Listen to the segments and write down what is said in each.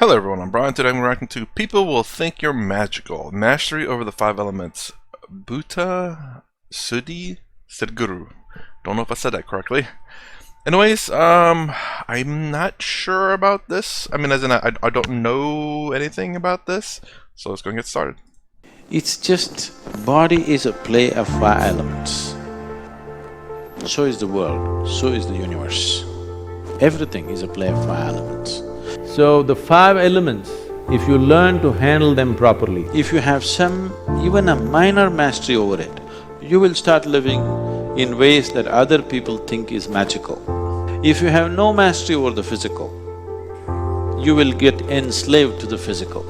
Hello everyone, I'm Brian. Today I'm reacting to People Will Think You're Magical. Mastery over the 5 elements. Bhuta Sudhi Sadhguru. Don't know if I said that correctly. Anyways, I'm not sure about this. I mean, as in, I don't know anything about this. So let's go and get started. It's just, body is a play of 5 elements. So is the world, so is the universe. Everything is a play of 5 elements. So the 5 elements, if you learn to handle them properly, If you have even a minor mastery over it, you will start living in ways that other people think is magical. If you have no mastery over the physical, you will get enslaved to the physical.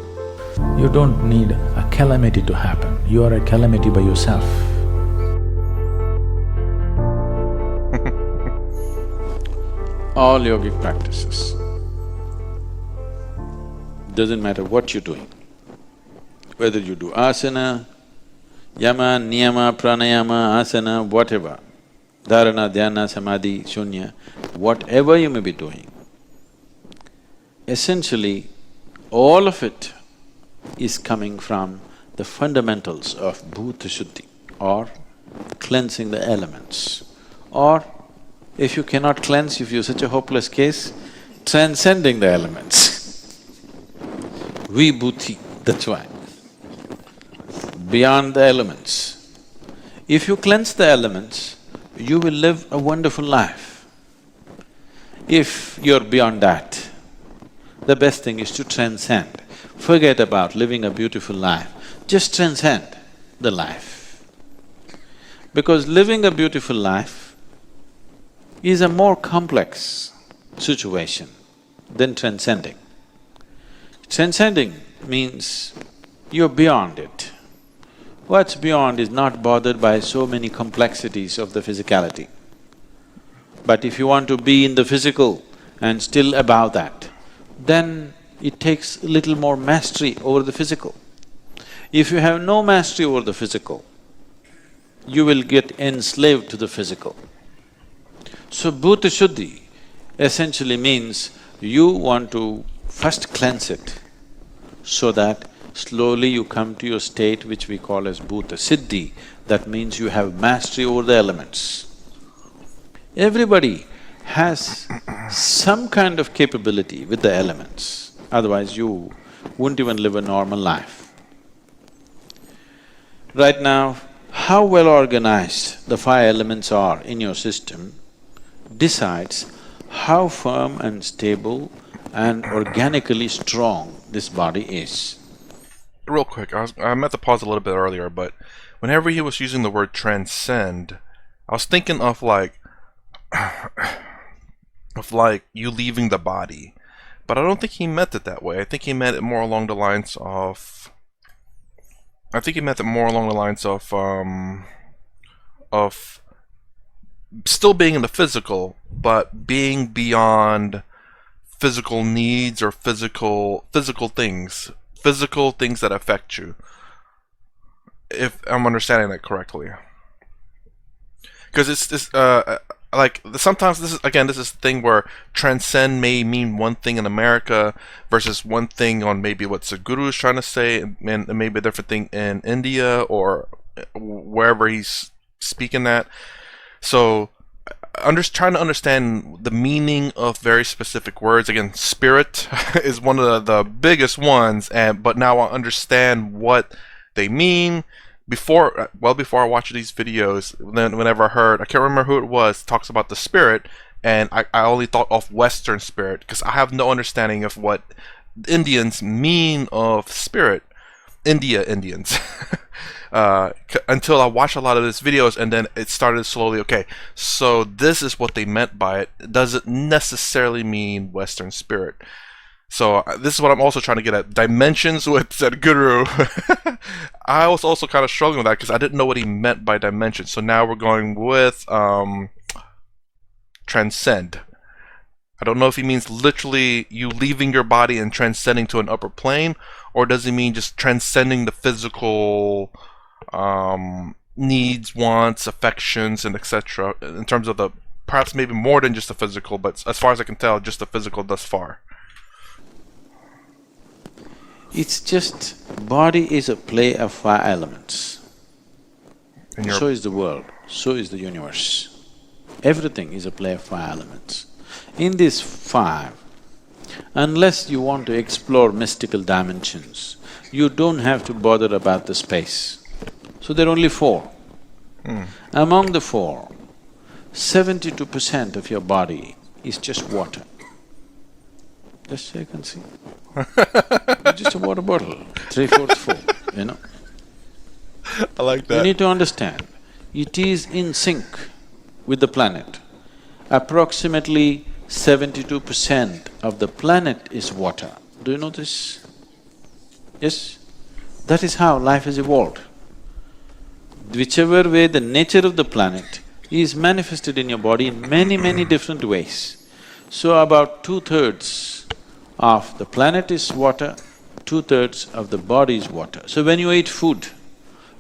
you don't need a calamity to happen, you are a calamity by yourself. All yogic practices, doesn't matter what you're doing, whether you do asana, yama, niyama, pranayama, asana, whatever, dharana, dhyana, samadhi, shunya, whatever you may be doing, essentially all of it is coming from the fundamentals of bhuta shuddhi, or cleansing the elements, or if you cannot cleanse, if you're such a hopeless case, transcending the elements. Vibhuti, that's why. Beyond the elements. If you cleanse the elements, you will live a wonderful life. If you're beyond that, the best thing is to transcend. Forget about living a beautiful life, just transcend the life. Because living a beautiful life is a more complex situation than transcending. Transcending means you're beyond it. What's beyond is not bothered by so many complexities of the physicality. But if you want to be in the physical and still above that, then it takes a little more mastery over the physical. If you have no mastery over the physical, you will get enslaved to the physical. So bhuta shuddhi essentially means you want to first cleanse it so that slowly you come to your state which we call as bhuta siddhi, that means you have mastery over the elements. Everybody has some kind of capability with the elements, otherwise you wouldn't even live a normal life. Right now, how well organized the 5 elements are in your system decides how firm and stable and organically strong this body is. Real quick, I meant to pause a little bit earlier, but whenever he was using the word transcend, I was thinking of like you leaving the body. But I don't think he meant it that way. I think he meant it more along the lines of… of still being in the physical, but being beyond physical needs or physical things that affect you. If I'm understanding that correctly. Because it's this, like, sometimes this is the thing where transcend may mean one thing in America versus one thing on maybe what Sadhguru is trying to say, and maybe a different thing in India or wherever he's speaking that. So, trying to understand the meaning of very specific words. Again, spirit is one of the biggest ones, but now I understand what they mean. Before I watched these videos, then whenever I heard, I can't remember who it was, talks about the spirit, and I only thought of Western spirit, because I have no understanding of what Indians mean of spirit. Indians. Until I watched a lot of these videos, and then it started slowly, okay, so this is what they meant by it. It doesn't necessarily mean Western spirit. So this is what I'm also trying to get at. Dimensions with Sadhguru. I was also kind of struggling with that because I didn't know what he meant by dimensions. So now we're going with transcend. I don't know if he means literally you leaving your body and transcending to an upper plane, or does he mean just transcending the physical needs, wants, affections, and etc. in terms of the, perhaps maybe more than just the physical, but as far as I can tell, just the physical thus far. It's just, body is a play of five elements. And So is the world, so is the universe. Everything is a play of five elements. In these five, unless you want to explore mystical dimensions, you don't have to bother about the space. So there are only four. Among the four, 72% of your body is just water. Just so you can see. It's just a water bottle, 3/4 full, you know. I like You that. need to understand, it is in sync with the planet. Approximately 72% of the planet is water. Do you know this? Yes? That is how life has evolved. Whichever way the nature of the planet is manifested in your body in many different ways. So about 2/3 of the planet is water, 2/3 of the body is water. So when you eat food,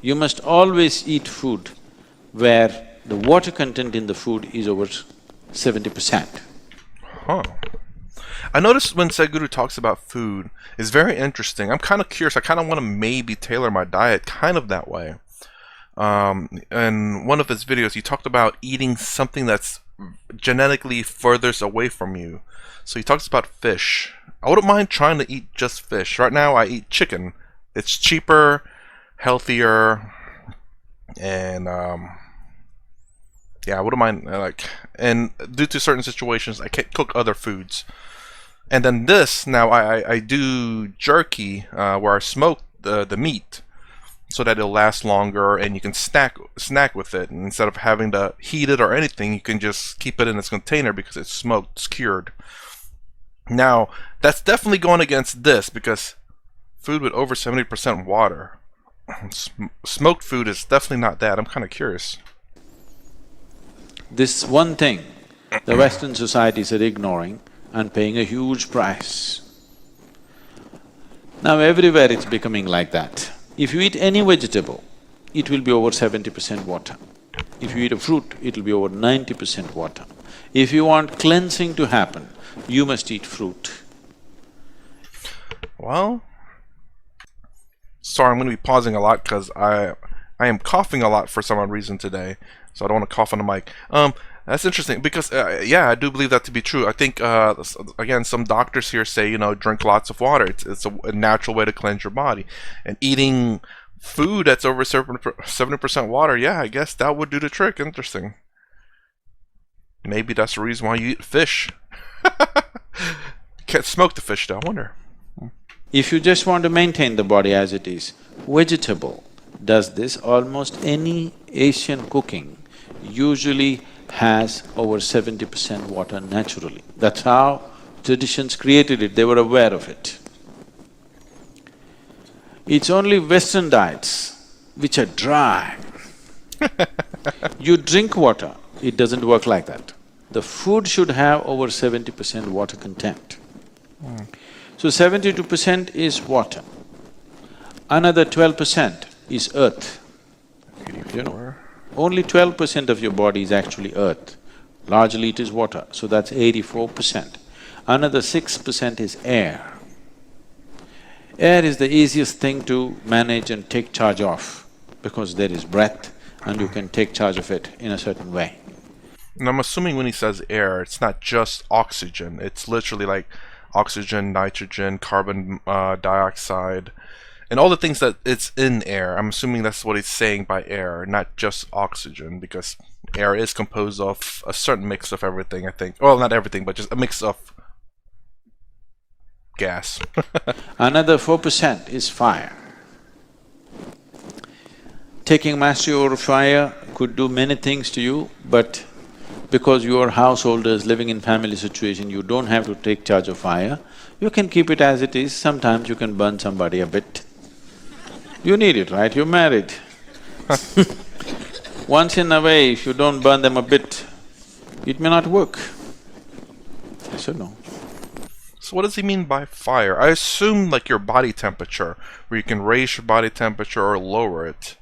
you must always eat food where the water content in the food is over 70%. Huh. I noticed when Sadhguru talks about food, it's very interesting. I'm kind of curious. I kind of want to maybe tailor my diet kind of that way. In one of his videos, he talked about eating something that's genetically furthest away from you. So he talks about fish. I wouldn't mind trying to eat just fish. Right now, I eat chicken. It's cheaper, healthier, and yeah, I wouldn't mind and due to certain situations, I can't cook other foods. And then this, now I do jerky where I smoke the meat so that it'll last longer and you can snack with it. And instead of having to heat it or anything, you can just keep it in its container because it's smoked, it's cured. Now, that's definitely going against this because food with over 70% water. Smoked food is definitely not that. I'm kind of curious. This one thing the Western societies are ignoring and paying a huge price. Now everywhere it's becoming like that. If you eat any vegetable, it will be over 70% water. If you eat a fruit, it will be over 90% water. If you want cleansing to happen, you must eat fruit. Well, sorry, I'm going to be pausing a lot because I am coughing a lot for some odd reason today, so I don't want to cough on the mic. That's interesting because, yeah, I do believe that to be true. I think, again, some doctors here say, you know, drink lots of water. It's a natural way to cleanse your body. And eating food that's over 70% water, yeah, I guess that would do the trick. Interesting. Maybe that's the reason why you eat fish. Can't smoke the fish though, I wonder. If you just want to maintain the body as it is, vegetable does this. Almost any Asian cooking usually has over 70% water naturally. That's how traditions created it, they were aware of it. It's only Western diets which are dry. You drink water, it doesn't work like that. The food should have over 70% water content. So 72% is water. Another 12% is earth. You know, only 12% of your body is actually earth. Largely it is water, so that's 84%. Another 6% is air. Air is the easiest thing to manage and take charge of because there is breath and you can take charge of it in a certain way. And I'm assuming when he says air, it's not just oxygen. It's literally like oxygen, nitrogen, carbon dioxide, and all the things that it's in air. I'm assuming that's what he's saying by air, not just oxygen, because air is composed of a certain mix of everything, I think. Well, not everything, but just a mix of gas. Another 4% is fire. Taking mastery over fire could do many things to you, but because you are householders living in family situation, you don't have to take charge of fire. You can keep it as it is. Sometimes you can burn somebody a bit. You need it, right? You're married. Once in a way, if you don't burn them a bit, it may not work. Yes or no? So what does he mean by fire? I assume like your body temperature, where you can raise your body temperature or lower it.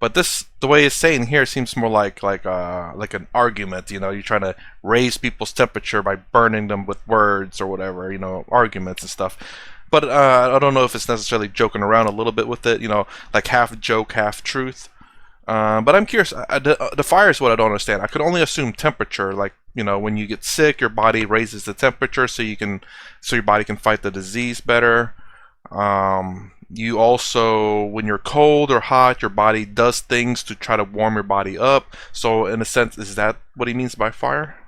But this, the way it's saying here, seems more like an argument. You know, you're trying to raise people's temperature by burning them with words or whatever. You know, arguments and stuff. But I don't know if it's necessarily joking around a little bit with it, like half joke, half truth. But I'm curious. The fire is what I don't understand. I could only assume temperature. Like, when you get sick, your body raises the temperature so your body can fight the disease better. You also, when you're cold or hot, your body does things to try to warm your body up. So, in a sense, is that what he means by fire?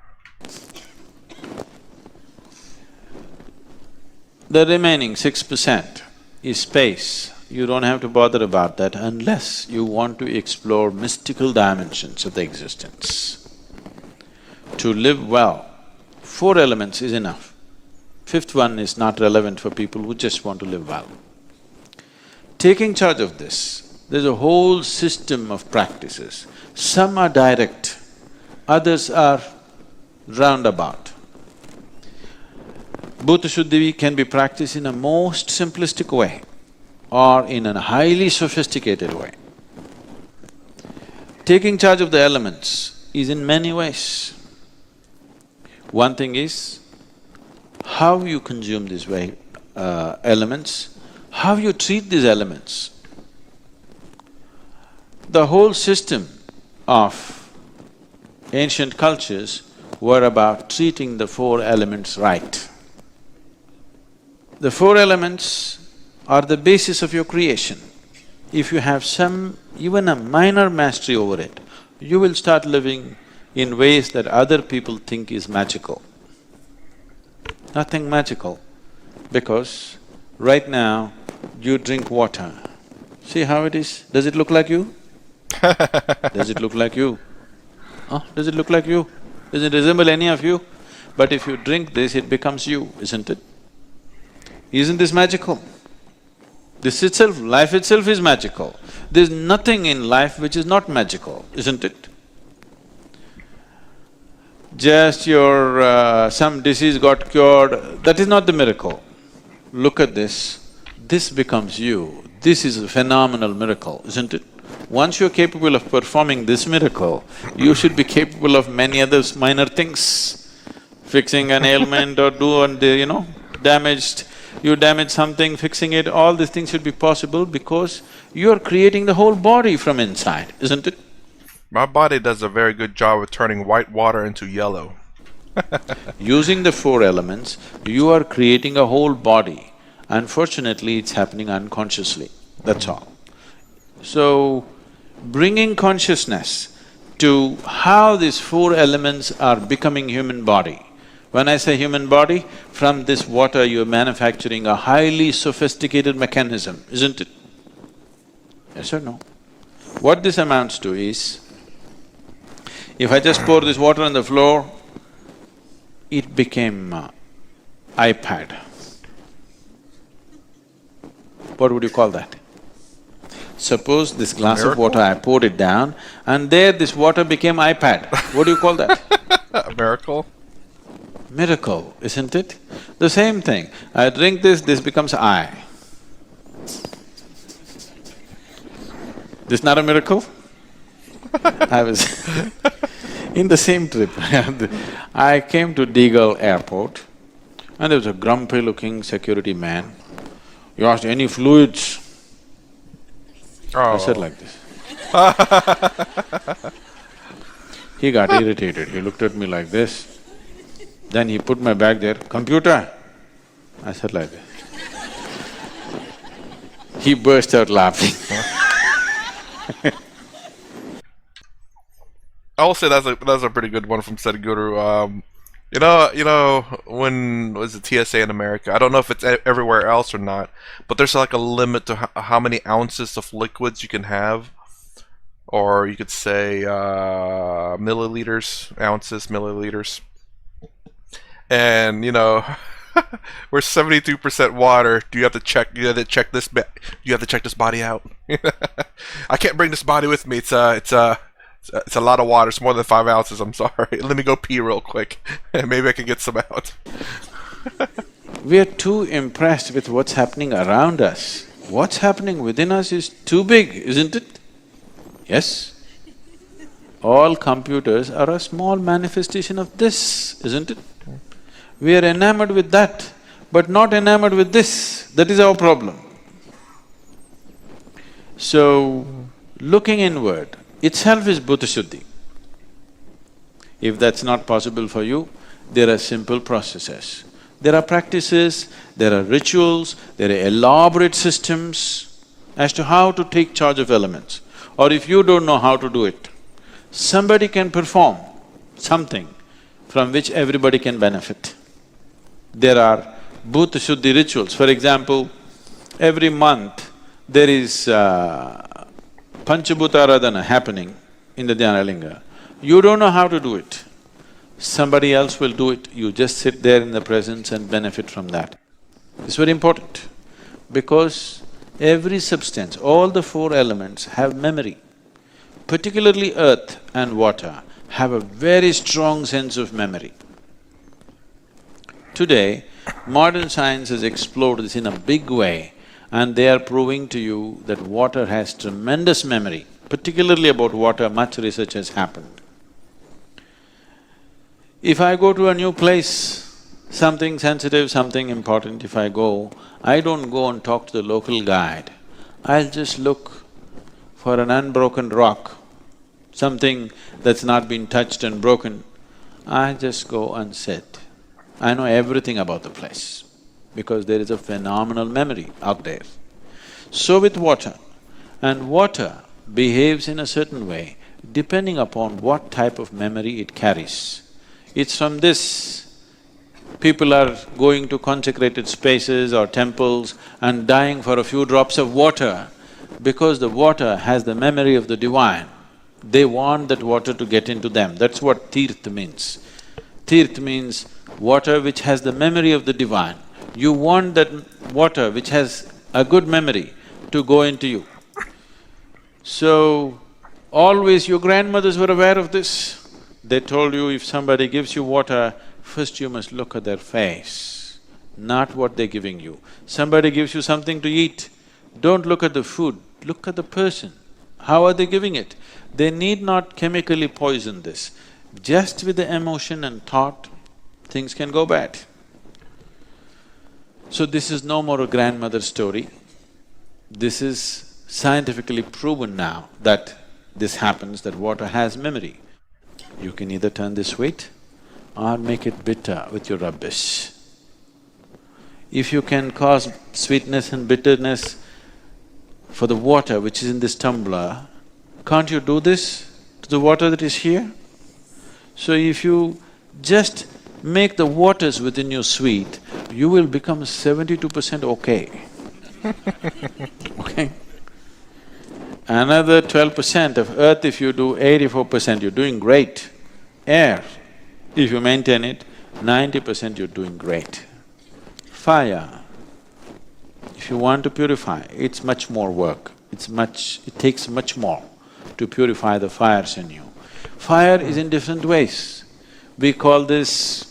The remaining 6% is space. You don't have to bother about that unless you want to explore mystical dimensions of the existence. To live well, 4 elements is enough. 5th one is not relevant for people who just want to live well. Taking charge of this, there's a whole system of practices. Some are direct, others are roundabout. Bhuta Shuddhi can be practiced in a most simplistic way or in a highly sophisticated way. Taking charge of the elements is in many ways. One thing is how you consume these elements, how you treat these elements. The whole system of ancient cultures were about treating the 4 elements right. The 4 elements are the basis of your creation. If you have even a minor mastery over it, you will start living in ways that other people think is magical. Nothing magical, because right now you drink water. See how it is? Does it look like you? Does it look like you? Does it look like you? Does it resemble any of you? But if you drink this, it becomes you, isn't it? Isn't this magical? This itself, life itself is magical. There's nothing in life which is not magical, isn't it? Just some disease got cured, that is not the miracle. Look at this becomes you. This is a phenomenal miracle, isn't it? Once you're capable of performing this miracle, you should be capable of many other minor things. Fixing an ailment or you damage something, fixing it, all these things should be possible because you're creating the whole body from inside, isn't it? My body does a very good job of turning white water into yellow. Using the 4 elements, you are creating a whole body. Unfortunately, it's happening unconsciously, that's all. So, bringing consciousness to how these 4 elements are becoming human body. When I say human body, from this water you're manufacturing a highly sophisticated mechanism, isn't it? Yes or no? What this amounts to is, if I just pour this water on the floor, it became iPad. What would you call that? Suppose this glass of water, I poured it down and there this water became iPad. What do you call that? A miracle? Miracle, isn't it? The same thing. I drink this becomes I. This not a miracle? I was in the same trip, I came to Deagle Airport and there was a grumpy-looking security man. He asked, any fluids? I said like this. He got irritated, he looked at me like this. Then he put my bag there, computer? I said like this. He burst out laughing. I will say that's a pretty good one from Sadhguru. When was it TSA in America? I don't know if it's everywhere else or not, but there's like a limit to how many ounces of liquids you can have, or you could say milliliters, ounces, milliliters. And we're 72% water. Do you have to check? You have to check this. You have to check this body out. I can't bring this body with me. It's a lot of water. It's more than 5 ounces. I'm sorry. Let me go pee real quick. Maybe I can get some out. We are too impressed with what's happening around us. What's happening within us is too big, isn't it? Yes? All computers are a small manifestation of this, isn't it? We are enamored with that, but not enamored with this. That is our problem. So, looking inward itself is Bhuta Shuddhi. If that's not possible for you, there are simple processes. There are practices, there are rituals, there are elaborate systems as to how to take charge of elements. Or if you don't know how to do it, somebody can perform something from which everybody can benefit. There are Bhuta Shuddhi rituals. For example, every month there is Panchabhuta Aradhana happening in the Dhyanalinga. You don't know how to do it. Somebody else will do it, you just sit there in the presence and benefit from that. It's very important because every substance, all the four elements have memory. Particularly earth and water have a very strong sense of memory. Today, modern science has explored this in a big way and they are proving to you that water has tremendous memory. Particularly about water, much research has happened. If I go to a new place, something sensitive, something important, if I go, I don't go and talk to the local guide. I'll just look for an unbroken rock, something that's not been touched and broken. I just go and sit. I know everything about the place because there is a phenomenal memory out there. So with water, and water behaves in a certain way depending upon what type of memory it carries. It's from this, people are going to consecrated spaces or temples and dying for a few drops of water because the water has the memory of the divine. They want that water to get into them, that's what tirth means. Tirth means water which has the memory of the divine. You want that water which has a good memory to go into you. So, always your grandmothers were aware of this. They told you if somebody gives you water, first you must look at their face, not what they're giving you. Somebody gives you something to eat, don't look at the food, look at the person. How are they giving it? They need not chemically poison this. Just with the emotion and thought, things can go bad. So this is no more a grandmother story. This is scientifically proven now that this happens, that water has memory. You can either turn this sweet or make it bitter with your rubbish. If you can cause sweetness and bitterness for the water which is in this tumbler, can't you do this to the water that is here? So if you just make the waters within you sweet, you will become 72% okay. Okay? Another 12% of earth if you do, 84% you're doing great. Air, if you maintain it, 90% you're doing great. Fire, if you want to purify, it's much more work, it takes much more to purify the fires in you. Fire is in different ways. We call this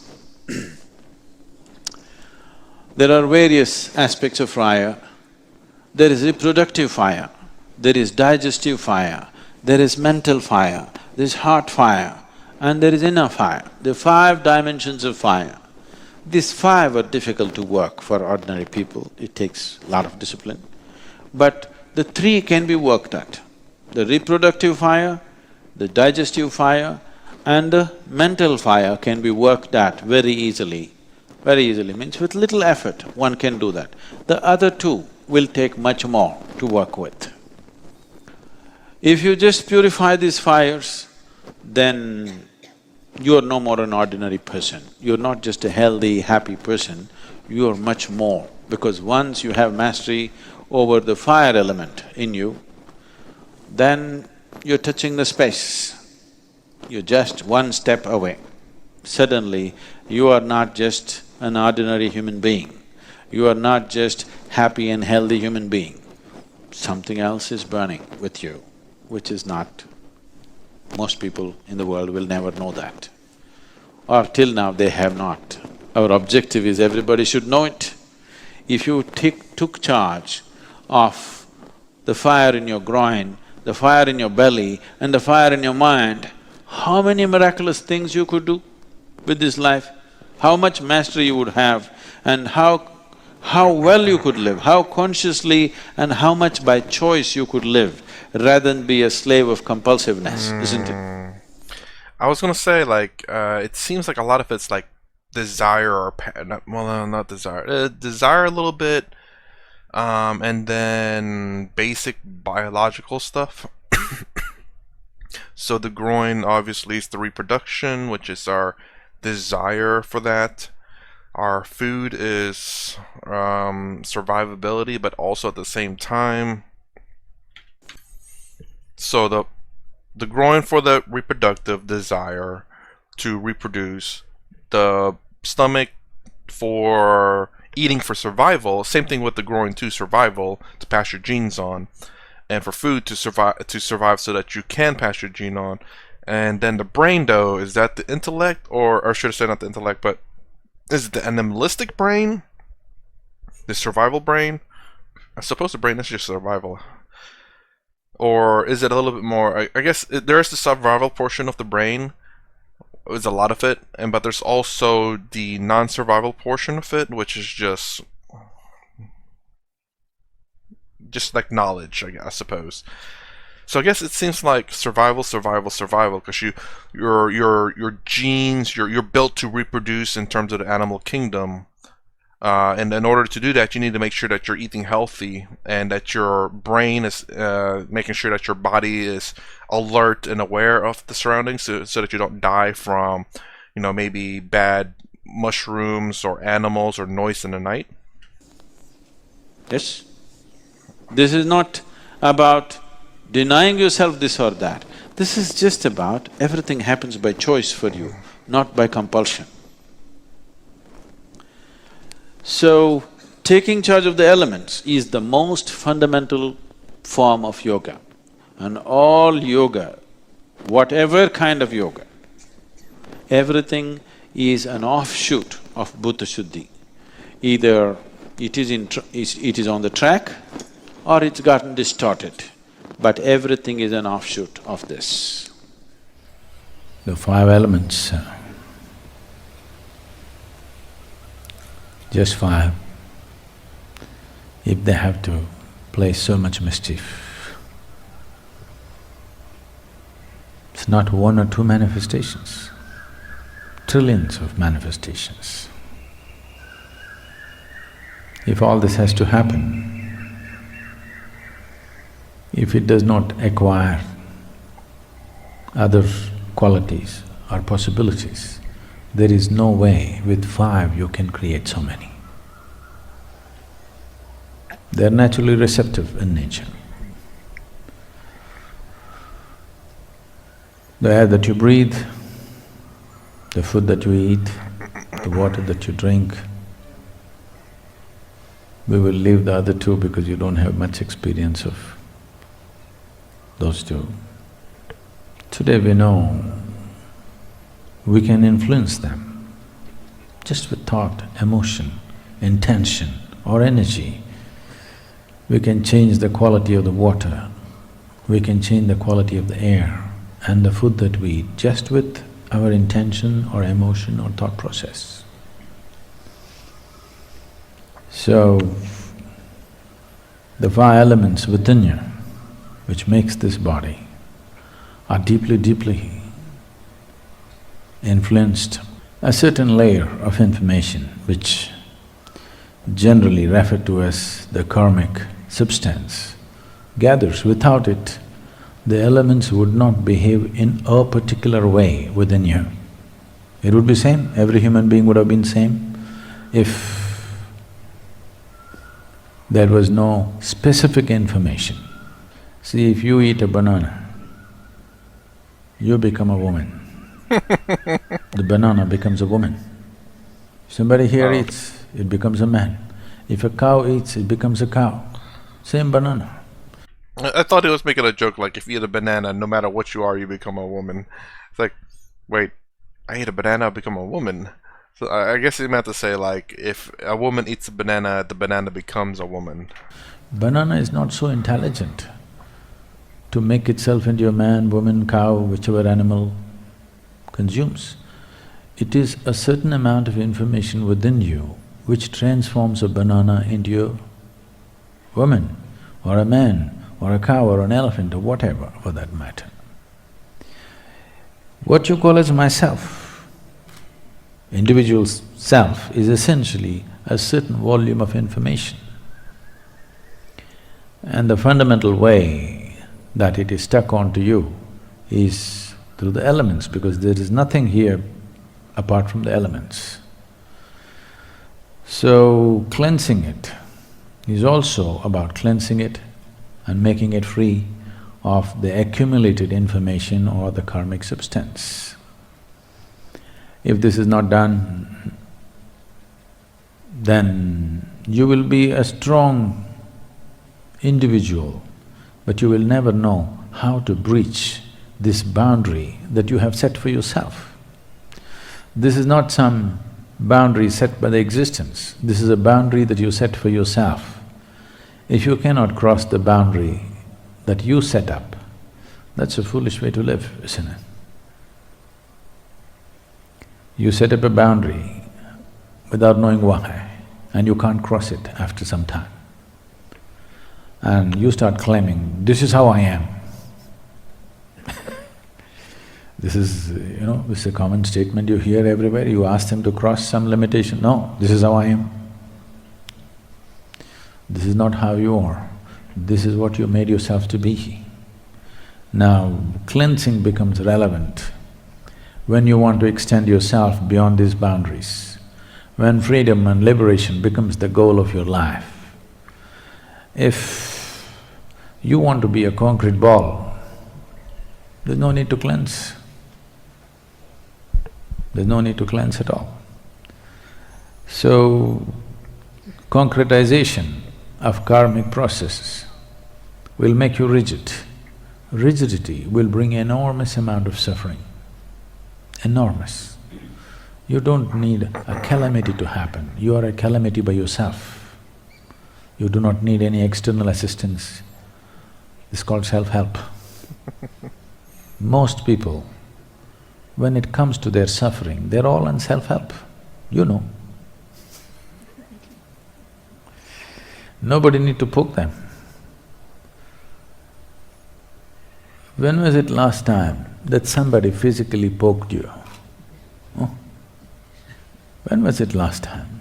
there are various aspects of fire. There is reproductive fire, there is digestive fire, there is mental fire, there is heart fire, and there is inner fire. There are 5 dimensions of fire. These 5 are difficult to work for ordinary people, it takes a lot of discipline. But the 3 can be worked at. The reproductive fire, the digestive fire, and the mental fire can be worked at very easily. Very easily means with little effort, one can do that. The other 2 will take much more to work with. If you just purify these fires, then you're no more an ordinary person. You're not just a healthy, happy person, you're much more. Because once you have mastery over the fire element in you, then you're touching the space. You're just one step away. Suddenly, you are not just an ordinary human being. You are not just happy and healthy human being. Something else is burning with you, which is not… most people in the world will never know that. Or till now they have not. Our objective is everybody should know it. If you took charge of the fire in your groin, the fire in your belly and the fire in your mind, how many miraculous things you could do with this life, how much mastery you would have, and how how well you could live, how consciously and how much by choice you could live, rather than be a slave of compulsiveness, isn't it? I was gonna say, like, it seems like a lot of it's like desire or not, well, no, not desire, desire a little bit, and then basic biological stuff. So the groin obviously is the reproduction, which is our desire for that. Our food is survivability, but also at the same time. So the groin for the reproductive desire to reproduce, the stomach for eating for survival, same thing with the groin to survival, to pass your genes on, and for food to survive so that you can pass your gene on. And then the brain, though, is that the intellect, or should I say not the intellect, but is it the animalistic brain? The survival brain? I suppose the brain is just survival. Or is it a little bit more? I guess there is the survival portion of the brain. It's a lot of it, but there's also the non-survival portion of it, which is just like knowledge, I suppose. So I guess it seems like survival, because your genes, you're built to reproduce in terms of the animal kingdom. And in order to do that, you need to make sure that you're eating healthy and that your brain is making sure that your body is alert and aware of the surroundings, so that you don't die from, maybe bad mushrooms or animals or noise in the night. Yes? This is not about denying yourself this or that. This is just about everything happens by choice for you, not by compulsion. So, taking charge of the elements is the most fundamental form of yoga. And all yoga, whatever kind of yoga, everything is an offshoot of Bhuta Shuddhi. Either it is on the track or it's gotten distorted, but everything is an offshoot of this. The 5 elements, just 5, if they have to play so much mischief, it's not 1 or 2 manifestations, trillions of manifestations. If all this has to happen, if it does not acquire other qualities or possibilities, there is no way with 5 you can create so many. They're naturally receptive in nature. The air that you breathe, the food that you eat, the water that you drink. We will leave the other 2 because you don't have much experience of those 2. Today we know we can influence them just with thought, emotion, intention or energy. We can change the quality of the water, we can change the quality of the air and the food that we eat just with our intention or emotion or thought process. So, the 5 elements within you, which makes this body, are deeply influenced. A certain layer of information, which generally referred to as the karmic substance, gathers. Without it, the elements would not behave in a particular way within you. It would be same, every human being would have been same if there was no specific information. See, if you eat a banana, you become a woman. The banana becomes a woman. Somebody here eats, it becomes a man. If a cow eats, it becomes a cow. Same banana. I thought he was making a joke, like if you eat a banana, no matter what you are, you become a woman. It's like, wait, I ate a banana, I become a woman. So I guess he meant to say, like, if a woman eats a banana, the banana becomes a woman. Banana is not so intelligent to make itself into a man, woman, cow, whichever animal consumes. It is a certain amount of information within you which transforms a banana into a woman, or a man, or a cow, or an elephant, or whatever for that matter. What you call as myself, individual self, is essentially a certain volume of information. And the fundamental way that it is stuck onto you is through the elements, because there is nothing here apart from the elements. So, cleansing it is also about cleansing it and making it free of the accumulated information or the karmic substance. If this is not done, then you will be a strong individual, but you will never know how to breach this boundary that you have set for yourself. This is not some boundary set by the existence, this is a boundary that you set for yourself. If you cannot cross the boundary that you set up, that's a foolish way to live, isn't it? You set up a boundary without knowing why, and you can't cross it after some time. And you start claiming, this is how I am. This is, this is a common statement you hear everywhere. You ask them to cross some limitation, no, this is how I am. This is not how you are, this is what you made yourself to be. Now, cleansing becomes relevant when you want to extend yourself beyond these boundaries, when freedom and liberation becomes the goal of your life. If you want to be a concrete ball, there's no need to cleanse. There's no need to cleanse at all. So, concretization of karmic processes will make you rigid. Rigidity will bring enormous amount of suffering, enormous. You don't need a calamity to happen, you are a calamity by yourself. You do not need any external assistance. It's called self-help. Most people, when it comes to their suffering, they're all on self-help, you know. Nobody need to poke them. When was it last time that somebody physically poked you? Oh? When was it last time?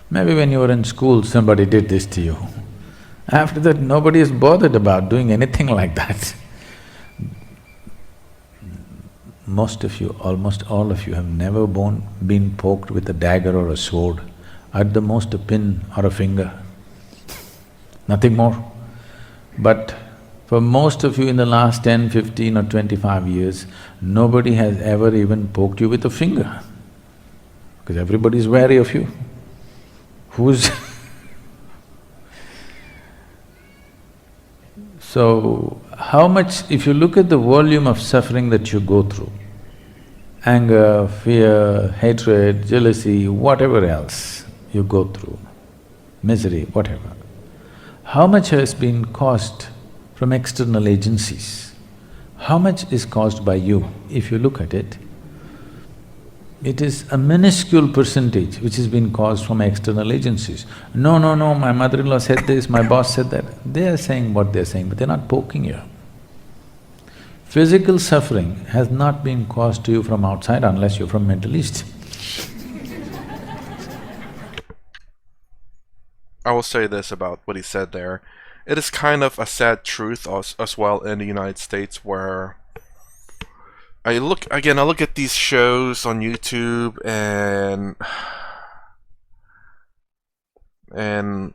Maybe when you were in school, somebody did this to you. After that, nobody is bothered about doing anything like that. Most of you, almost all of you have never been poked with a dagger or a sword, at the most a pin or a finger, nothing more. But for most of you in the last 10, 15 or 25 years, nobody has ever even poked you with a finger, because everybody is wary of you. Who's So, how much… if you look at the volume of suffering that you go through, anger, fear, hatred, jealousy, whatever else you go through, misery, whatever, how much has been caused from external agencies? How much is caused by you? If you look at it, it is a minuscule percentage which has been caused from external agencies. No, my mother-in-law said this, my boss said that. They are saying what they're saying, but they're not poking you. Physical suffering has not been caused to you from outside unless you're from Middle East. I will say this about what he said there. It is kind of a sad truth as well in the United States, where I look at these shows on YouTube and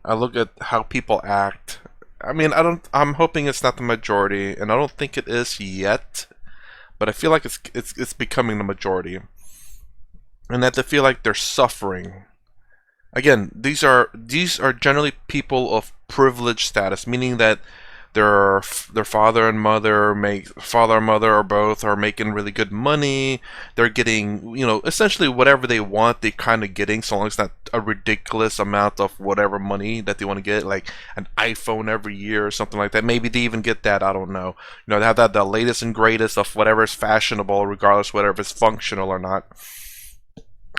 I look at how people act. I mean, I'm hoping it's not the majority, and I don't think it is yet, but I feel like it's becoming the majority. And that they feel like they're suffering. Again, these are generally people of privileged status, meaning that their father and mother or both are making really good money. They're getting, essentially whatever they want, they kind of getting, so long as it's not a ridiculous amount of whatever money that they want to get, like an iPhone every year or something like that. Maybe they even get that, I don't know. They have that, the latest and greatest of whatever is fashionable, regardless whether it's functional or not.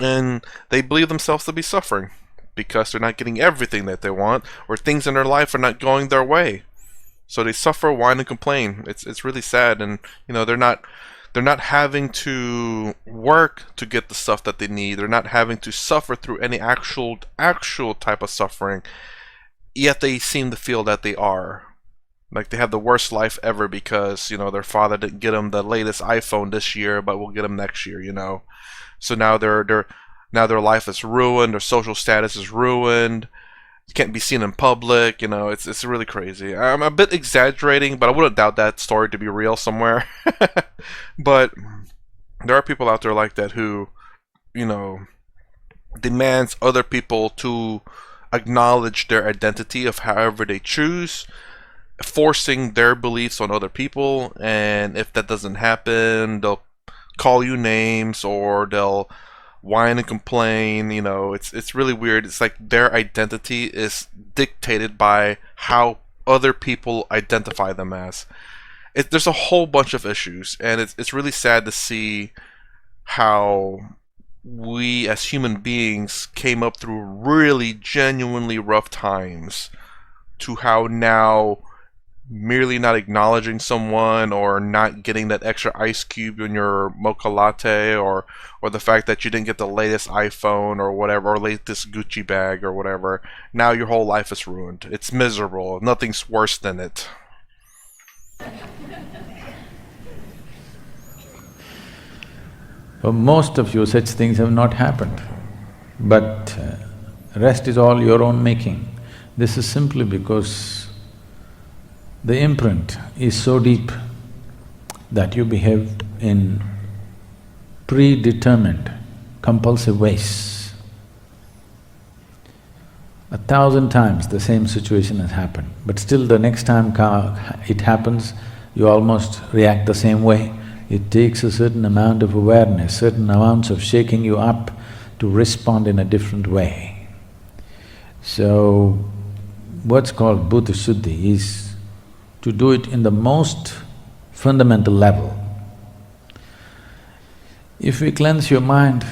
and they believe themselves to be suffering because they're not getting everything that they want, or things in their life are not going their way. So they suffer, whine, and complain. It's really sad, and they're not having to work to get the stuff that they need. They're not having to suffer through any actual type of suffering. Yet they seem to feel that they are. Like they have the worst life ever because, their father didn't get them the latest iPhone this year, but we'll get them next year. So now their life is ruined, their social status is ruined. Can't be seen in public, it's really crazy. I'm a bit exaggerating, but I wouldn't doubt that story to be real somewhere. But there are people out there like that who, demands other people to acknowledge their identity of however they choose, forcing their beliefs on other people, and if that doesn't happen, they'll call you names or they'll whine and complain. It's really weird. It's like their identity is dictated by how other people identify them as. There's a whole bunch of issues, and it's really sad to see how we as human beings came up through really genuinely rough times to how now merely not acknowledging someone or not getting that extra ice cube in your mocha latte, or the fact that you didn't get the latest iPhone or whatever, or latest Gucci bag or whatever, now your whole life is ruined. It's miserable. Nothing's worse than it. For most of you, such things have not happened, but rest is all your own making. This is simply because the imprint is so deep that you behave in predetermined, compulsive ways. 1,000 times the same situation has happened, but still the next time it happens, you almost react the same way. It takes a certain amount of awareness, certain amounts of shaking you up to respond in a different way. So, what's called Bhuta Shuddhi is to do it in the most fundamental level. If we cleanse your mind,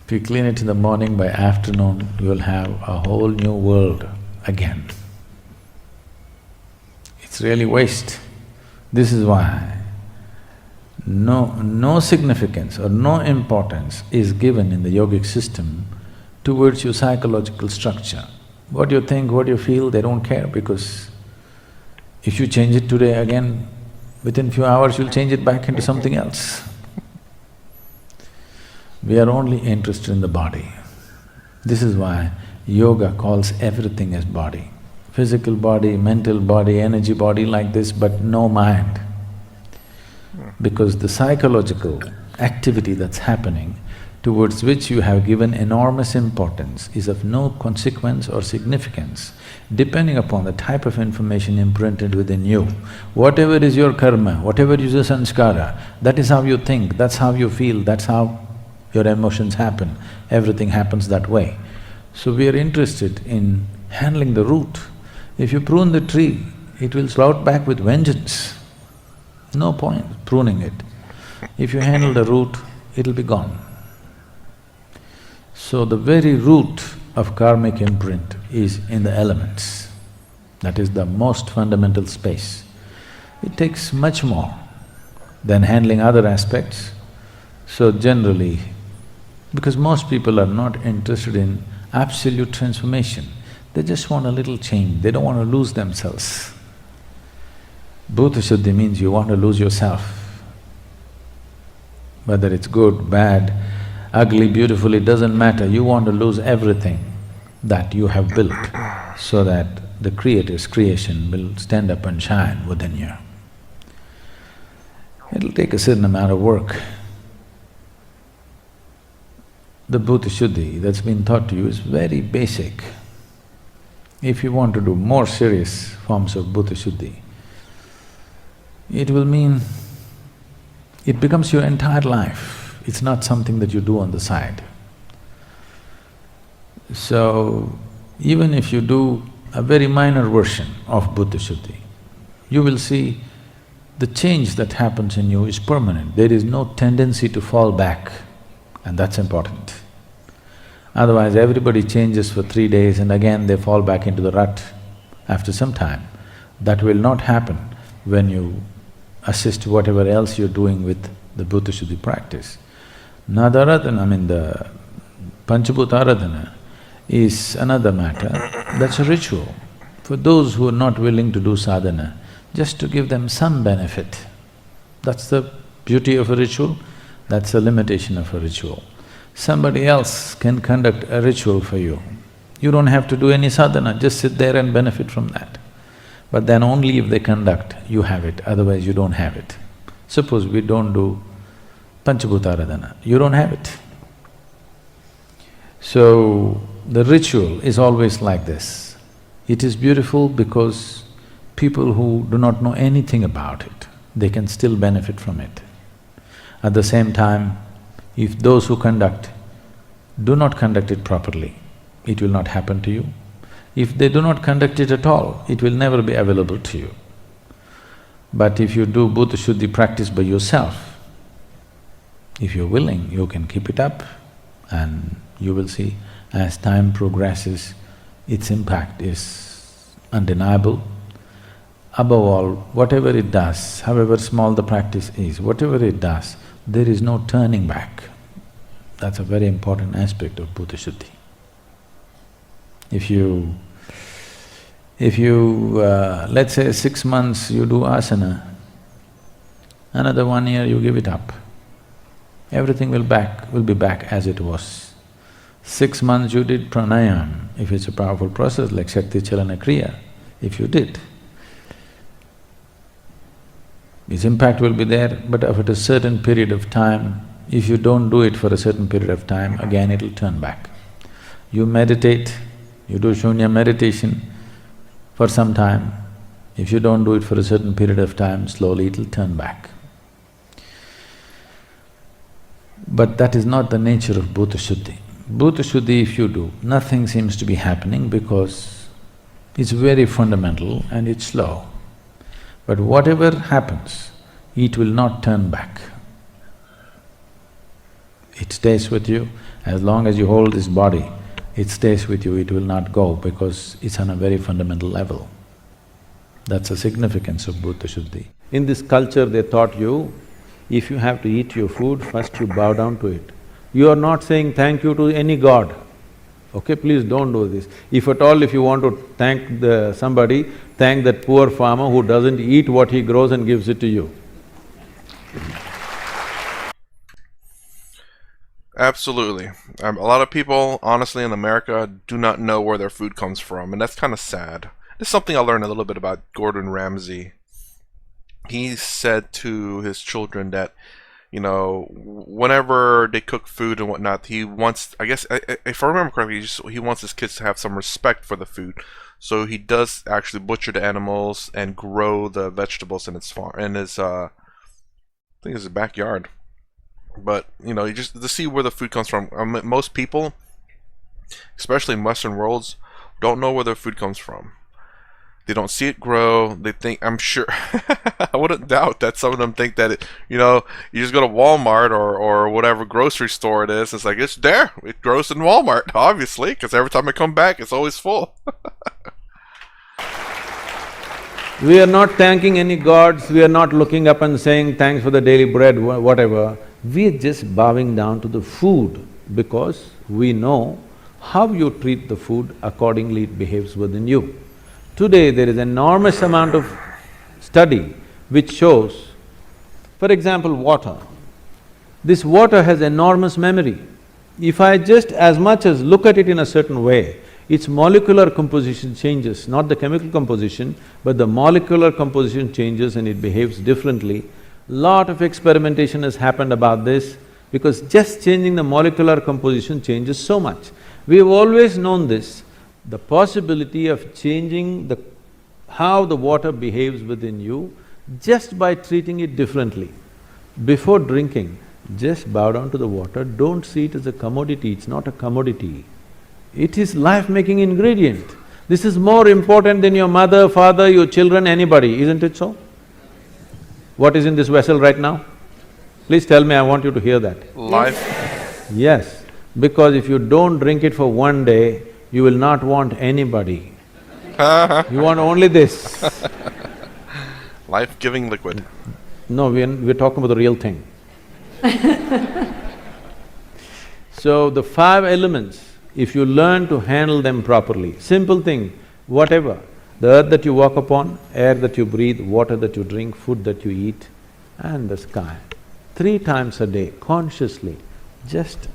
if you clean it in the morning, by afternoon you will have a whole new world again. It's really waste. This is why no significance or no importance is given in the yogic system towards your psychological structure. What you think, what you feel, they don't care, because if you change it today, again, within few hours you'll change it back into something else. We are only interested in the body. This is why yoga calls everything as body. Physical body, mental body, energy body, like this, but no mind. Because the psychological activity that's happening, towards which you have given enormous importance, is of no consequence or significance, depending upon the type of information imprinted within you. Whatever is your karma, whatever is your sanskara, that is how you think, that's how you feel, that's how your emotions happen. Everything happens that way. So we are interested in handling the root. If you prune the tree, it will sprout back with vengeance. No point pruning it. If you handle the root, it'll be gone. So the very root of karmic imprint is in the elements. That is the most fundamental space. It takes much more than handling other aspects. So generally, because most people are not interested in absolute transformation, they just want a little change, they don't want to lose themselves. Bhuta Shuddhi means you want to lose yourself. Whether it's good, bad, ugly, beautiful, it doesn't matter, you want to lose everything that you have built so that the Creator's creation will stand up and shine within you. It'll take a certain amount of work. The Bhuta Shuddhi that's been taught to you is very basic. If you want to do more serious forms of Bhuta Shuddhi, it will mean it becomes your entire life. It's not something that you do on the side. So, even if you do a very minor version of Bhuta Shuddhi, you will see the change that happens in you is permanent. There is no tendency to fall back and that's important. Otherwise, everybody changes for 3 days and again they fall back into the rut after some time. That will not happen when you assist whatever else you're doing with the Bhuta Shuddhi practice. Nadaradhana, the Panchabhuta Aradhana is another matter, that's a ritual. For those who are not willing to do sadhana, just to give them some benefit. That's the beauty of a ritual, that's the limitation of a ritual. Somebody else can conduct a ritual for you. You don't have to do any sadhana, just sit there and benefit from that. But then only if they conduct, you have it, otherwise you don't have it. Suppose we don't do Panchabhuta Aradhana, you don't have it. So, the ritual is always like this. It is beautiful because people who do not know anything about it, they can still benefit from it. At the same time, if those who conduct do not conduct it properly, it will not happen to you. If they do not conduct it at all, it will never be available to you. But if you do Bhuta Shuddhi practice by yourself, if you're willing, you can keep it up and you will see as time progresses, its impact is undeniable. Above all, whatever it does, however small the practice is, whatever it does, there is no turning back. That's a very important aspect of Bhuta Shuddhi. If you, let's say 6 months you do asana, another 1 year you give it up, everything will be back as it was. 6 months you did pranayam, if it's a powerful process like Shakti Chalana Kriya, if you did, its impact will be there, but after a certain period of time, if you don't do it for a certain period of time, again it'll turn back. You meditate, you do shunya meditation for some time, if you don't do it for a certain period of time, slowly it'll turn back. But that is not the nature of Bhuta Shuddhi. Bhuta Shuddhi if you do, nothing seems to be happening because it's very fundamental and it's slow. But whatever happens, it will not turn back. It stays with you. As long as you hold this body, it stays with you, it will not go because it's on a very fundamental level. That's the significance of Bhuta Shuddhi. In this culture they taught you, if you have to eat your food, first you bow down to it. You are not saying thank you to any god. Okay, please don't do this. If at all if you want to thank somebody, thank that poor farmer who doesn't eat what he grows and gives it to you. Absolutely. A lot of people, honestly, in America do not know where their food comes from, and that's kind of sad. It's something I learned a little bit about Gordon Ramsay. He said to his children that, you know, whenever they cook food and whatnot, he wants, I guess, if I remember correctly, he wants his kids to have some respect for the food. So he does actually butcher the animals and grow the vegetables in his farm, in his, I think it's his backyard. But, you know, you just to see where the food comes from. Most people, especially in Western worlds, don't know where their food comes from. They don't see it grow. They think, I'm sure, I wouldn't doubt that some of them think that, you know, you just go to Walmart or whatever grocery store it is, it's like, it's there. It grows in Walmart, obviously, because every time I come back, it's always full. We are not thanking any gods, we are not looking up and saying thanks for the daily bread, whatever. We are just bowing down to the food because we know how you treat the food, accordingly it behaves within you. Today there is enormous amount of study which shows, for example, water. This water has enormous memory. If I just as much as look at it in a certain way, its molecular composition changes, not the chemical composition, but the molecular composition changes and it behaves differently. Lot of experimentation has happened about this because just changing the molecular composition changes so much. We have always known this, the possibility of changing how the water behaves within you just by treating it differently. Before drinking, just bow down to the water, don't see it as a commodity, it's not a commodity. It is life-making ingredient. This is more important than your mother, father, your children, anybody, isn't it so? What is in this vessel right now? Please tell me, I want you to hear that. Life. Yes, because if you don't drink it for one day, you will not want anybody. You want only this. Life-giving liquid. No, we're talking about the real thing. So the 5 elements, if you learn to handle them properly, simple thing, whatever, the earth that you walk upon, air that you breathe, water that you drink, food that you eat, and the sky. 3 times a day, consciously, just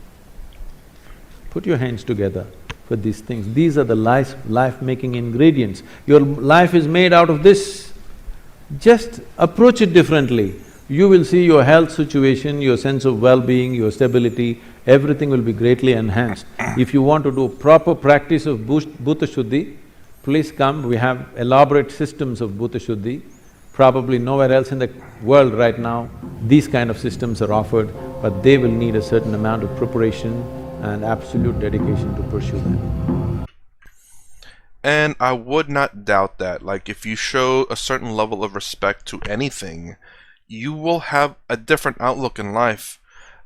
put your hands together for these things. These are the life-making ingredients. Your life is made out of this. Just approach it differently. You will see your health situation, your sense of well-being, your stability, everything will be greatly enhanced. If you want to do proper practice of Bhuta Shuddhi, please come, we have elaborate systems of Bhuta Shuddhi. Probably nowhere else in the world right now, these kind of systems are offered, but they will need a certain amount of preparation and absolute dedication to pursue them. And I would not doubt that, like, if you show a certain level of respect to anything, you will have a different outlook in life.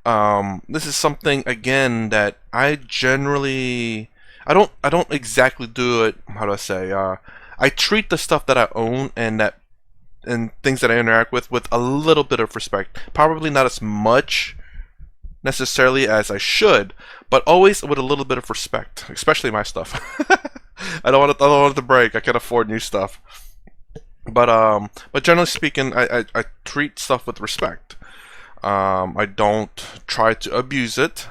This is something, again, that I generally… I don't exactly do it, how do I say, I treat the stuff that I own and things that I interact with a little bit of respect. Probably not as much necessarily as I should, but always with a little bit of respect, especially my stuff. I don't want it to break. I can't afford new stuff. But generally speaking, I treat stuff with respect. I don't try to abuse it.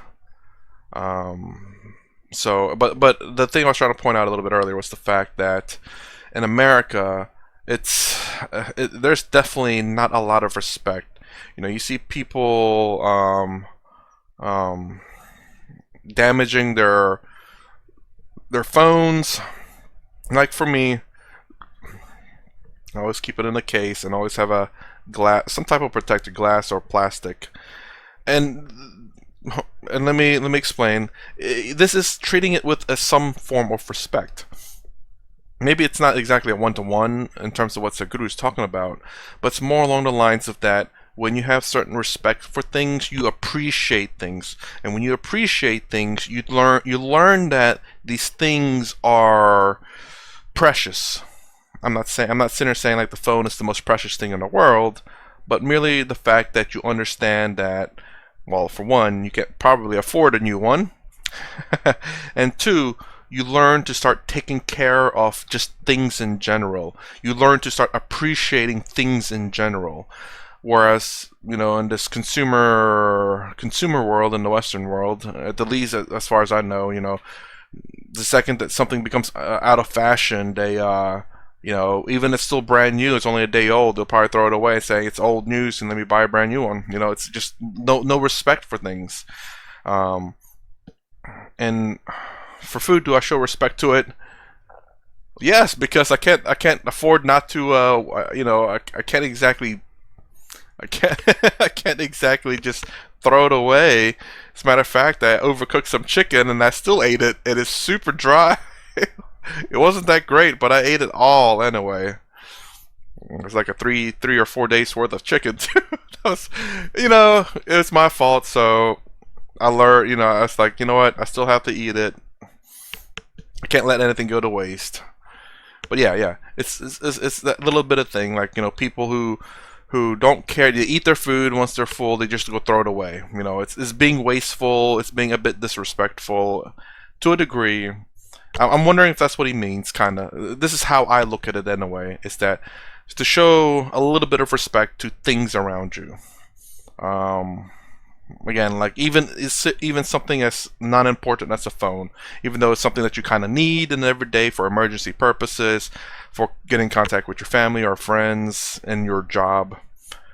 So, but the thing I was trying to point out a little bit earlier was the fact that in America, there's definitely not a lot of respect. You know, you see people damaging their phones. Like for me, I always keep it in a case and always have a some type of protected glass or plastic. And let me explain. This is treating it with some form of respect. Maybe it's not exactly a one-to-one in terms of what Sadhguru is talking about, but it's more along the lines of that when you have certain respect for things, you appreciate things. And when you appreciate things, you learn that these things are precious. I'm not sitting here saying like the phone is the most precious thing in the world, but merely the fact that you understand that, well, for one, you can't probably afford a new one, and two, you learn to start taking care of just things in general. You learn to start appreciating things in general. Whereas, you know, in this consumer world, in the Western world, at the least as far as I know, you know, the second that something becomes out of fashion, they, you know, even if it's still brand new, it's only a day old, they'll probably throw it away and say it's old news and let me buy a brand new one. You know, it's just no respect for things. And for food, do I show respect to it? Yes, because I can't afford not to. You know, I can't exactly just throw it away. As a matter of fact, I overcooked some chicken and I still ate it. It is super dry. It wasn't that great, but I ate it all anyway. It was like a three or 4 days worth of chicken too. You know, it was my fault. So I learned. You know, I was like, you know what? I still have to eat it. I can't let anything go to waste. But yeah, it's that little bit of thing, like, you know, people who don't care, they eat their food once they're full, they just go throw it away. You know, it's being wasteful, it's being a bit disrespectful to a degree. I'm wondering if that's what he means, kind of. This is how I look at it anyway, is that to show a little bit of respect to things around you. Again, like even something as non-important as a phone, even though it's something that you kind of need in every day for emergency purposes, for getting in contact with your family or friends and your job.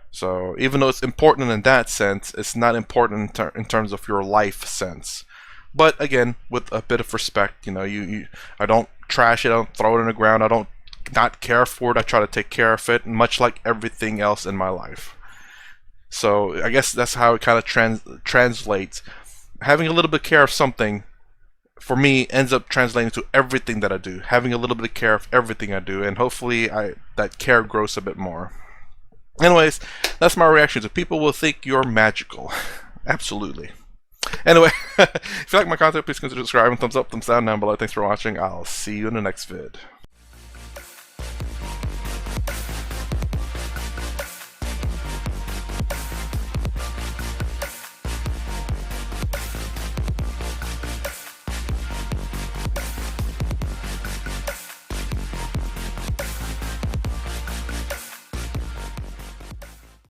So even though it's important in that sense, it's not important in terms of your life sense. But again, with a bit of respect, you know, I don't trash it, I don't throw it on the ground, I don't not care for it, I try to take care of it, much like everything else in my life. So I guess that's how it kind of translates. Having a little bit of care of something, for me, ends up translating to everything that I do. Having a little bit of care of everything I do, and hopefully that care grows a bit more. Anyways, that's my reaction to people will think you're magical. Absolutely. Anyway, if you like my content, please consider subscribing, thumbs up, thumbs down below. Thanks for watching. I'll see you in the next vid.